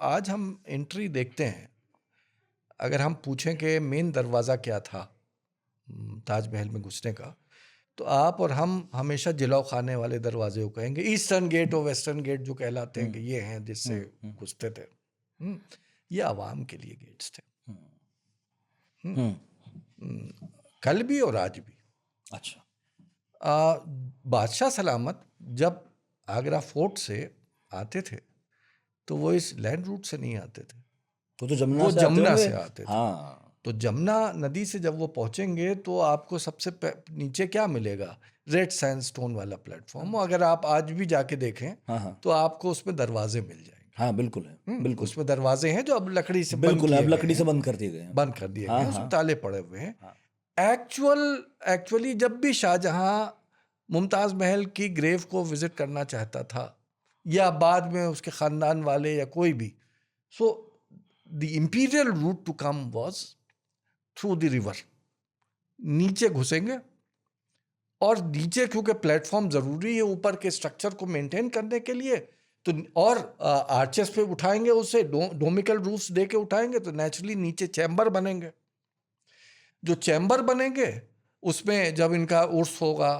आज हम एंट्री देखते हैं, अगर हम पूछें कि मेन दरवाज़ा क्या था ताजमहल में घुसने का, तो आप और हम हमेशा जलाओ खाने वाले दरवाजे को कहेंगे, ईस्टर्न गेट और वेस्टर्न गेट जो कहलाते हैं कि ये हैं जिससे घुसते थे। ये आवाम के लिए गेट्स थे, कल भी और आज भी। अच्छा। बादशाह सलामत जब आगरा फोर्ट से आते थे तो वो इस लैंड रूट से नहीं आते थे, तो जमुना वो से जमुना से आते थे। हाँ। तो जमुना नदी से जब वो पहुंचेंगे तो आपको सबसे नीचे क्या मिलेगा? रेड सैंडस्टोन वाला प्लेटफॉर्म। अगर आप आज भी जाके देखें तो आपको उसमें दरवाजे मिल जाएंगे। हाँ बिल्कुल है, बिल्कुल उसमें दरवाजे हैं जो अब लकड़ी से बिल्कुल अब लकड़ी से बंद कर दिए गए हैं, बंद कर दिए गए हैं, उसमें ताले पड़े हुए हैं। एक्चुअली जब भी शाहजहां मुमताज महल की ग्रेव को विजिट करना चाहता था या बाद में उसके खानदान वाले या कोई भी, so the imperial route to come was through the river. नीचे घुसेंगे और नीचे क्योंकि प्लेटफॉर्म जरूरी है ऊपर के स्ट्रक्चर को मेंटेन करने के लिए, तो और आर्चेस पे उठाएंगे, उसे डोमिकल रूफ्स दे के उठाएंगे, तो नेचुरली नीचे चैम्बर बनेंगे। जो चैम्बर बनेंगे उसमें जब इनका उर्स होगा,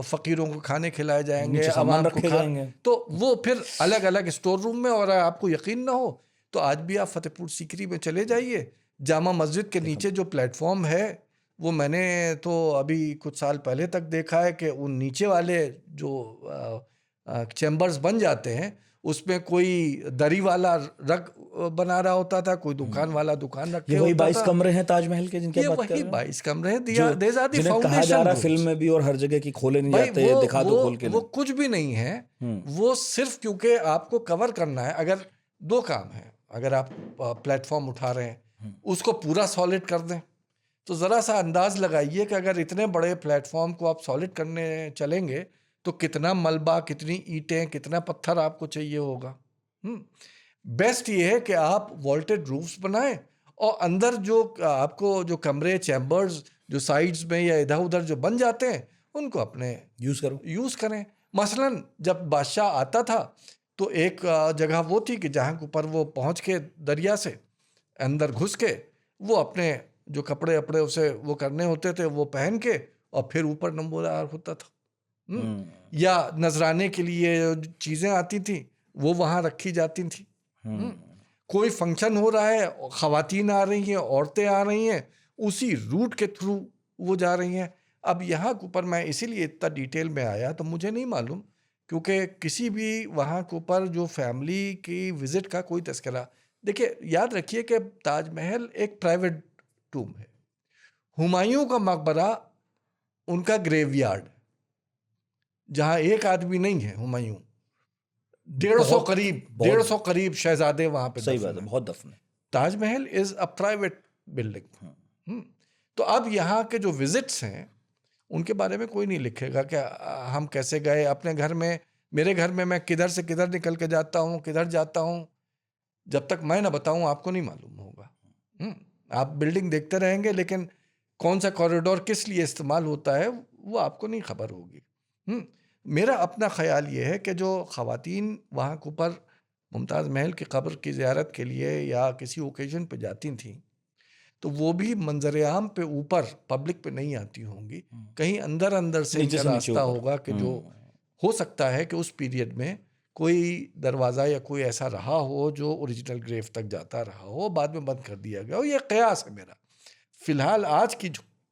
फकीरों को खाने खिलाए जाएंगे, सामान रखे जाएंगे, तो वो फिर अलग अलग स्टोर रूम में। और आपको यकीन ना हो तो आज भी आप फतेहपुर सीकरी में चले जाइए, जामा मस्जिद के नीचे जो प्लेटफॉर्म है, वो मैंने तो अभी कुछ साल पहले तक देखा है कि उन नीचे वाले जो चैम्बर्स बन जाते हैं उसमें कोई दरी वाला रग बना रहा होता था, कोई दुकान वाला दुकान रखे ये वही होता 22 था। कमरे हैं ताजमहल के जिनके बात कर रहे हैं, 22 कमरे हैं, जिन्हें कहा जा रहा है फिल्म में भी और हर जगह की खोले नहीं जाते, दिखा दो खोल के। वो कुछ भी नहीं है, वो सिर्फ क्योंकि आपको कवर करना है। अगर दो काम है, अगर आप प्लेटफॉर्म उठा रहे हैं उसको पूरा सॉलिड कर दें, तो जरा सा अंदाज लगाइए कि अगर इतने बड़े प्लेटफॉर्म को आप सॉलिड करने चलेंगे तो कितना मलबा, कितनी ईंटें, कितना पत्थर आपको चाहिए होगा। बेस्ट ये है कि आप वॉल्टेड रूफ्स बनाएं और अंदर जो आपको जो कमरे, चैम्बर्स जो साइड्स में या इधर उधर जो बन जाते हैं उनको अपने यूज करें। मसलन जब बादशाह आता था तो एक जगह वो थी कि जहाँ ऊपर वो पहुँच के दरिया से अंदर घुस के वो अपने जो कपड़े अपड़े उसे वो करने होते थे वो पहन के और फिर ऊपर नंबरदार होता था। या नजराने के लिए जो चीजें आती थी वो वहां रखी जाती थी। कोई फंक्शन हो रहा है, खवातीन आ रही हैं, औरतें आ रही हैं, उसी रूट के थ्रू वो जा रही हैं। अब यहाँ के ऊपर मैं इसीलिए इतना डिटेल में आया, तो मुझे नहीं मालूम क्योंकि किसी भी वहाँ के ऊपर जो फैमिली की विजिट का कोई तस्करा। देखिए, याद रखिए कि ताजमहल एक प्राइवेट टूम है। हुमायूं का मकबरा उनका ग्रेवयार्ड, जहां एक आदमी नहीं है। हुमायूं 150 करीब शहजादे वहां पे। सही बात है, बहुत दफन है। Taj Mahal is a private building. तो अब यहाँ के जो विजिट्स हैं उनके बारे में कोई नहीं लिखेगा कि हम कैसे गए अपने घर में। मेरे घर में मैं किधर से किधर निकल के जाता हूँ, किधर जाता हूँ, जब तक मैं ना बताऊं आपको नहीं मालूम होगा। आप बिल्डिंग देखते रहेंगे लेकिन कौन सा कॉरिडोर किस लिए इस्तेमाल होता है वो आपको नहीं खबर होगी। मेरा अपना ख्याल ये है कि जो ख़वातीन वहाँ के ऊपर मुमताज़ महल की कब्र की ज़ियारत के लिए या किसी ओकेजन पे जाती थीं, तो वो भी मंजर आम पे ऊपर पब्लिक पे नहीं आती होंगी, कहीं अंदर अंदर से इनका रास्ता होगा कि जो हो सकता है कि उस पीरियड में कोई दरवाज़ा या कोई ऐसा रहा हो जो ओरिजिनल ग्रेव तक जाता रहा हो, बाद में बंद कर दिया गया हो। ये कयास है मेरा। फिलहाल आज की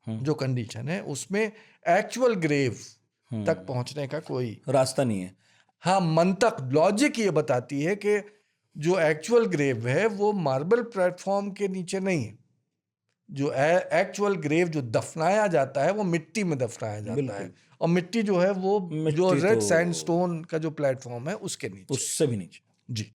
जो कंडीशन है उसमें एक्चुअल ग्रेव तक पहुंचने का कोई रास्ता नहीं है। हाँ, मंतक, लॉजिक ये बताती है कि जो एक्चुअल ग्रेव है वो मार्बल प्लेटफॉर्म के नीचे नहीं है। जो एक्चुअल ग्रेव जो दफनाया जाता है वो मिट्टी में दफनाया जाता है, और मिट्टी जो है वो जो रेड सैंडस्टोन का जो प्लेटफॉर्म है उसके नीचे, उससे भी नीचे। जी।